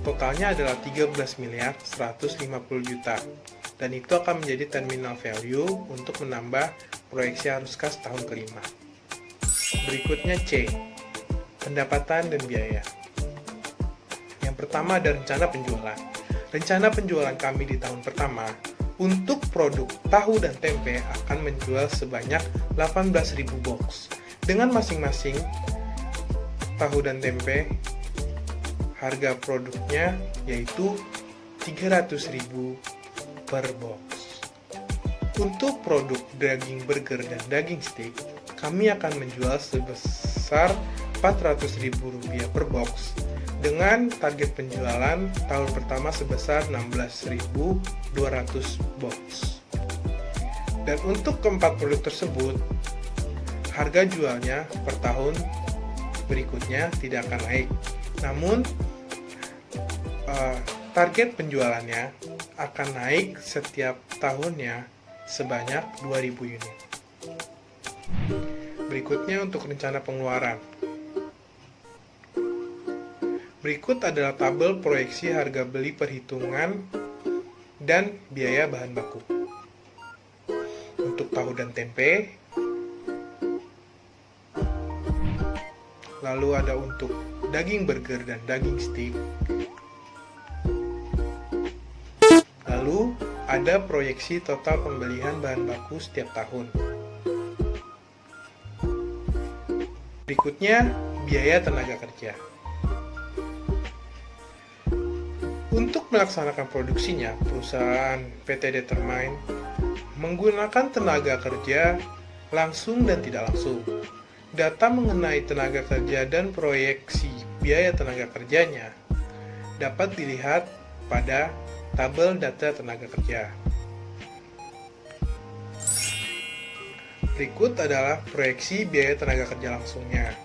Totalnya adalah 13.150 juta, dan itu akan menjadi terminal value untuk menambah proyeksi arus kas tahun kelima. Berikutnya C, pendapatan dan biaya. Yang pertama ada rencana penjualan. Rencana penjualan kami di tahun pertama untuk produk tahu dan tempe akan menjual sebanyak 18.000 box. Dengan masing-masing tahu dan tempe, harga produknya yaitu 300.000 per box. Untuk produk daging burger dan daging steak, kami akan menjual sebesar Rp400.000 per box dengan target penjualan tahun pertama sebesar 16.200 box. Dan untuk keempat produk tersebut, harga jualnya per tahun berikutnya tidak akan naik. Namun, target penjualannya akan naik setiap tahunnya sebanyak 2.000 unit. Berikutnya untuk rencana pengeluaran. Berikut adalah tabel proyeksi harga beli perhitungan dan biaya bahan baku. Untuk tahu dan tempe, lalu ada untuk daging burger dan daging steak, lalu ada proyeksi total pembelian bahan baku setiap tahun. Berikutnya, biaya tenaga kerja. Untuk melaksanakan produksinya, perusahaan PT Determine menggunakan tenaga kerja langsung dan tidak langsung. Data mengenai tenaga kerja dan proyeksi biaya tenaga kerjanya dapat dilihat pada tabel data tenaga kerja. Berikut adalah proyeksi biaya tenaga kerja langsungnya.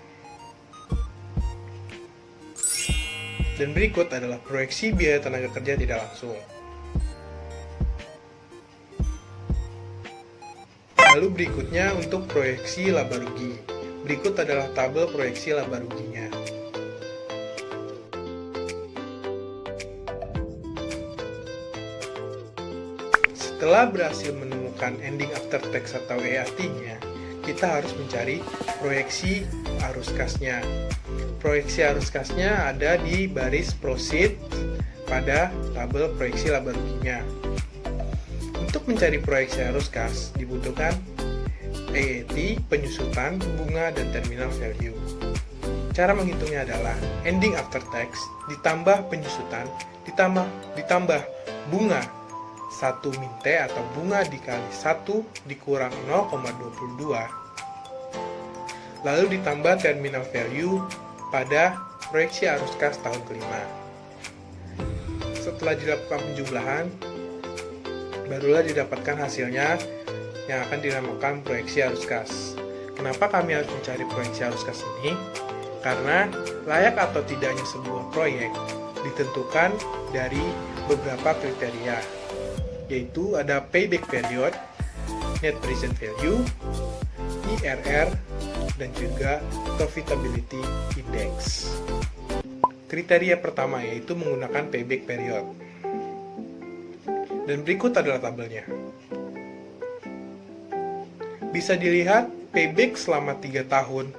Dan berikut adalah proyeksi biaya tenaga kerja tidak langsung. Lalu berikutnya untuk proyeksi laba rugi. Berikut adalah tabel proyeksi laba ruginya. Setelah berhasil menemukan ending after tax atau EAT-nya, kita harus mencari proyeksi arus kasnya. Proyeksi arus kasnya ada di baris proceed pada tabel proyeksi laba ruginya. Untuk mencari proyeksi arus kas dibutuhkan EAT, penyusutan, bunga, dan terminal value. Cara menghitungnya adalah ending after tax ditambah penyusutan ditambah bunga 1 min T atau bunga dikali 1 dikurang 0,22 lalu ditambah terminal value pada proyeksi arus kas tahun kelima. Setelah dilakukan penjumlahan, barulah didapatkan hasilnya yang akan dinamakan proyeksi arus kas. Kenapa kami harus mencari proyeksi arus kas ini? Karena layak atau tidaknya sebuah proyek ditentukan dari beberapa kriteria, yaitu ada payback period, net present value, IRR, dan juga profitability index. Kriteria pertama yaitu menggunakan payback period. Dan berikut adalah tabelnya. Bisa dilihat, payback selama 3 tahun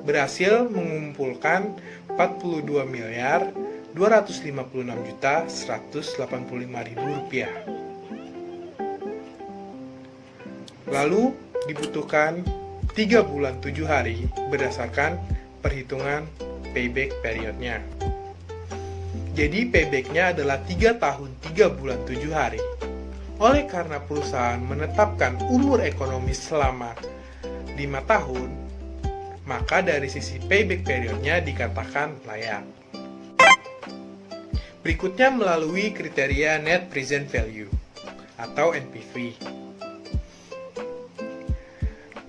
berhasil mengumpulkan 42 miliar 256 juta 185 ribu rupiah. Lalu dibutuhkan 3 bulan 7 hari berdasarkan perhitungan payback periodnya. Jadi paybacknya adalah 3 tahun 3 bulan 7 hari. Oleh karena perusahaan menetapkan umur ekonomi selama 5 tahun, maka dari sisi payback periodnya dikatakan layak. Berikutnya melalui kriteria Net Present Value atau NPV.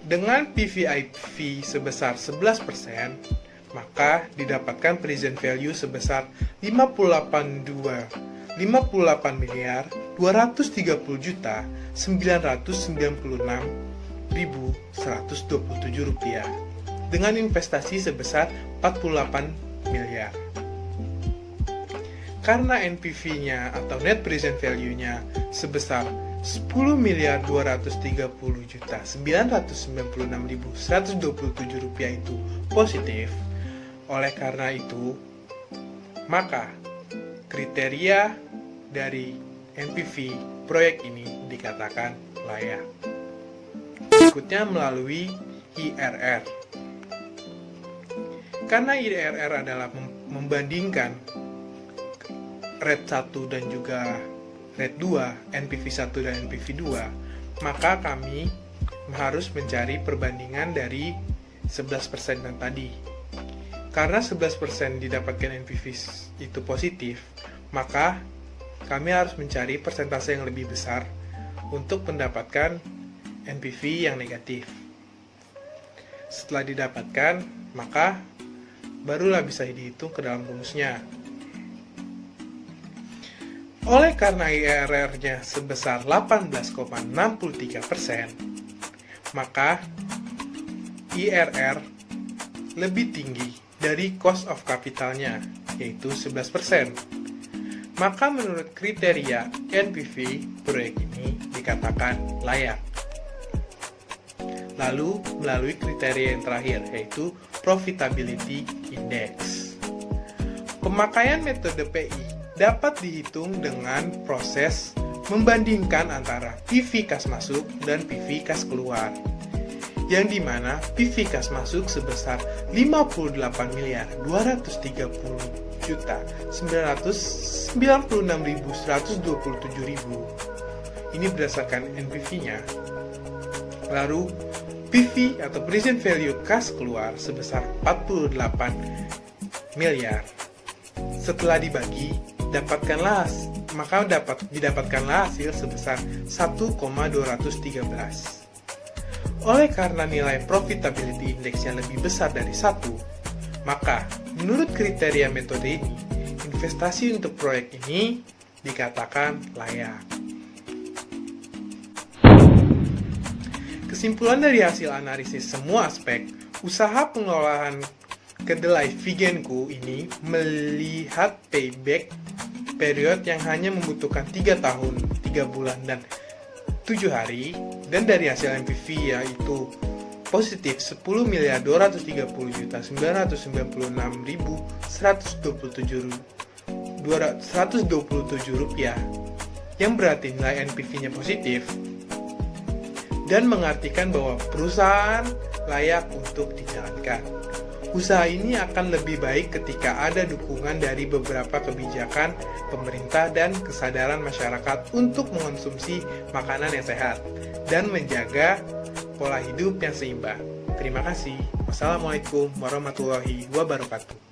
Dengan PVIV sebesar 11%, maka didapatkan present value sebesar 58 miliar 230 juta 996.127 rupiah dengan investasi sebesar 48 miliar. Karena NPV-nya atau net present value-nya sebesar 10 miliar 230 juta 996.127 rupiah itu positif. Oleh karena itu, maka kriteria dari NPV proyek ini dikatakan layak. Berikutnya melalui IRR. Karena IRR adalah membandingkan rate 1 dan juga rate 2, NPV 1 dan NPV 2, maka kami harus mencari perbandingan dari 11% dan tadi. Karena 11% didapatkan NPV itu positif, maka kami harus mencari persentase yang lebih besar untuk mendapatkan NPV yang negatif. Setelah didapatkan, maka barulah bisa dihitung ke dalam rumusnya. Oleh karena IRR-nya sebesar 18,63%, maka IRR lebih tinggi dari cost of capital-nya, yaitu 11%. Maka menurut kriteria NPV, proyek ini dikatakan layak. Lalu melalui kriteria yang terakhir, yaitu Profitability Index. Pemakaian metode PI dapat dihitung dengan proses membandingkan antara PV kas masuk dan PV kas keluar, yang dimana PV kas masuk sebesar 58 miliar 230 juta 996.127 ini berdasarkan NPV-nya. Lalu PV atau present value kas keluar sebesar 48 miliar. Setelah dibagi, didapatkanlah hasil sebesar 1,213. Oleh karena nilai profitability index-nya lebih besar dari 1, maka menurut kriteria metode ini, investasi untuk proyek ini dikatakan layak. Kesimpulan dari hasil analisis semua aspek, usaha pengelolaan kedelai Vigenco ini melihat payback period yang hanya membutuhkan 3 tahun, 3 bulan, dan 7 hari, dan dari hasil NPV yaitu positif 10 miliar 230 juta 996.127 rupiah, yang berarti nilai NPV-nya positif, dan mengartikan bahwa perusahaan layak untuk dijalankan. Usaha ini akan lebih baik ketika ada dukungan dari beberapa kebijakan pemerintah dan kesadaran masyarakat untuk mengonsumsi makanan yang sehat dan menjaga pola hidup yang seimbang. Terima kasih. Wassalamualaikum warahmatullahi wabarakatuh.